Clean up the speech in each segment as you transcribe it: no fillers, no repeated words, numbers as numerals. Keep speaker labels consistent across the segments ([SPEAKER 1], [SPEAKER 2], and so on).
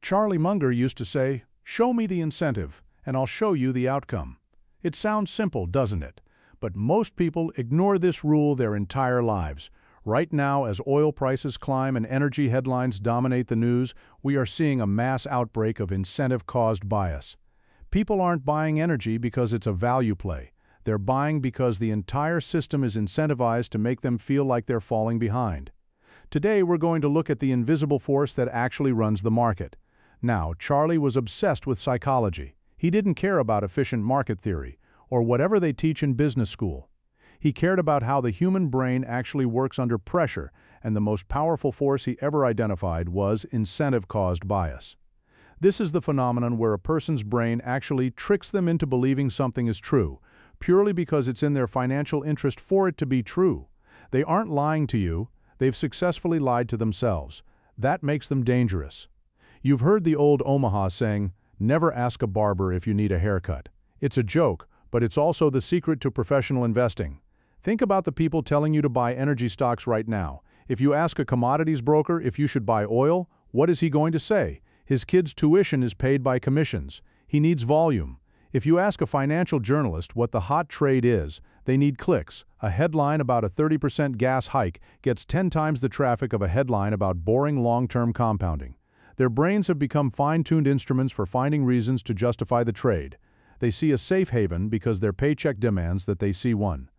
[SPEAKER 1] Charlie Munger used to say, "Show me the incentive, and I'll show you the outcome." It sounds simple, doesn't it? But most people ignore this rule their entire lives. Right now, as oil prices climb and energy headlines dominate the news, we are seeing a mass outbreak of incentive-caused bias. People aren't buying energy because it's a value play. They're buying because the entire system is incentivized to make them feel like they're falling behind. Today, we're going to look at the invisible force that actually runs the market. Now, Charlie was obsessed with psychology. He didn't care about efficient market theory, or whatever they teach in business school. He cared about how the human brain actually works under pressure, and the most powerful force he ever identified was incentive-caused bias. This is the phenomenon where a person's brain actually tricks them into believing something is true, purely because it's in their financial interest for it to be true. They aren't lying to you, they've successfully lied to themselves. That makes them dangerous. You've heard the old Omaha saying, "Never ask a barber if you need a haircut." It's a joke, but it's also the secret to professional investing. Think about the people telling you to buy energy stocks right now. If you ask a commodities broker if you should buy oil, what is he going to say? His kid's tuition is paid by commissions. He needs volume. If you ask a financial journalist what the hot trade is, they need clicks. A headline about a 30% gas hike gets 10 times the traffic of a headline about boring long-term compounding. Their brains have become fine-tuned instruments for finding reasons to justify the trade. They see a safe haven because their paycheck demands that they see one.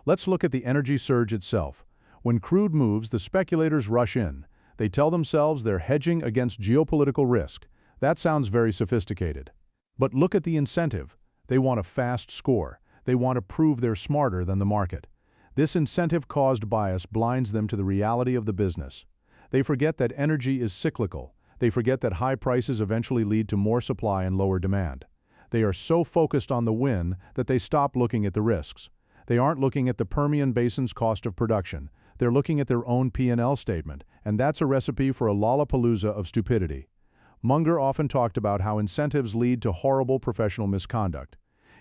[SPEAKER 1] Let's look at the energy surge itself. When crude moves, the speculators rush in. They tell themselves they're hedging against geopolitical risk. That sounds very sophisticated. But look at the incentive. They want a fast score. They want to prove they're smarter than the market. This incentive-caused bias blinds them to the reality of the business. They forget that energy is cyclical. They forget that high prices eventually lead to more supply and lower demand. They are so focused on the win that they stop looking at the risks. They aren't looking at the Permian Basin's cost of production. They're looking at their own P&L statement, and that's a recipe for a lollapalooza of stupidity. Munger often talked about how incentives lead to horrible professional misconduct.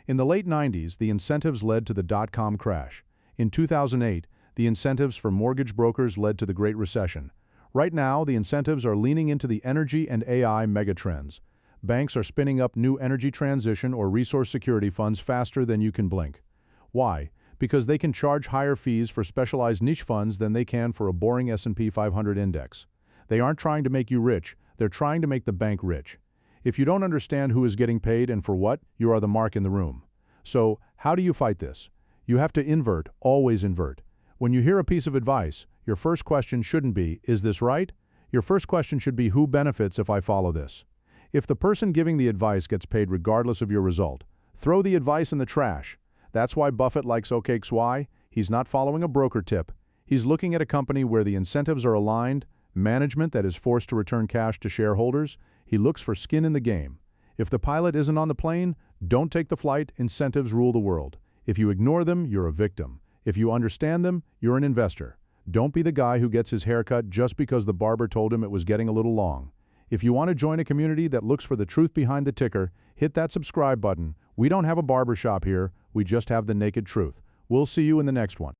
[SPEAKER 1] In the late 90s, the incentives led to the dot-com crash. In 2008, the incentives for mortgage brokers led to the Great Recession. Right now, the incentives are leaning into the energy and AI megatrends. Banks are spinning up new energy transition or resource security funds faster than you can blink. Why? Because they can charge higher fees for specialized niche funds than they can for a boring S&P 500 index. They aren't trying to make you rich, they're trying to make the bank rich. If you don't understand who is getting paid and for what, you are the mark in the room. So, how do you fight this? You have to invert, always invert. When you hear a piece of advice, your first question shouldn't be, "Is this right?" Your first question should be, "Who benefits if I follow this?" If the person giving the advice gets paid regardless of your result, throw the advice in the trash. That's why Buffett likes OKXY. He's not following a broker tip. He's looking at a company where the incentives are aligned, management that is forced to return cash to shareholders. He looks for skin in the game. If the pilot isn't on the plane, don't take the flight. Incentives rule the world. If you ignore them, you're a victim. If you understand them, you're an investor. Don't be the guy who gets his haircut just because the barber told him it was getting a little long. If you want to join a community that looks for the truth behind the ticker, hit that subscribe button. We don't have a barber shop here, we just have the naked truth. We'll see you in the next one.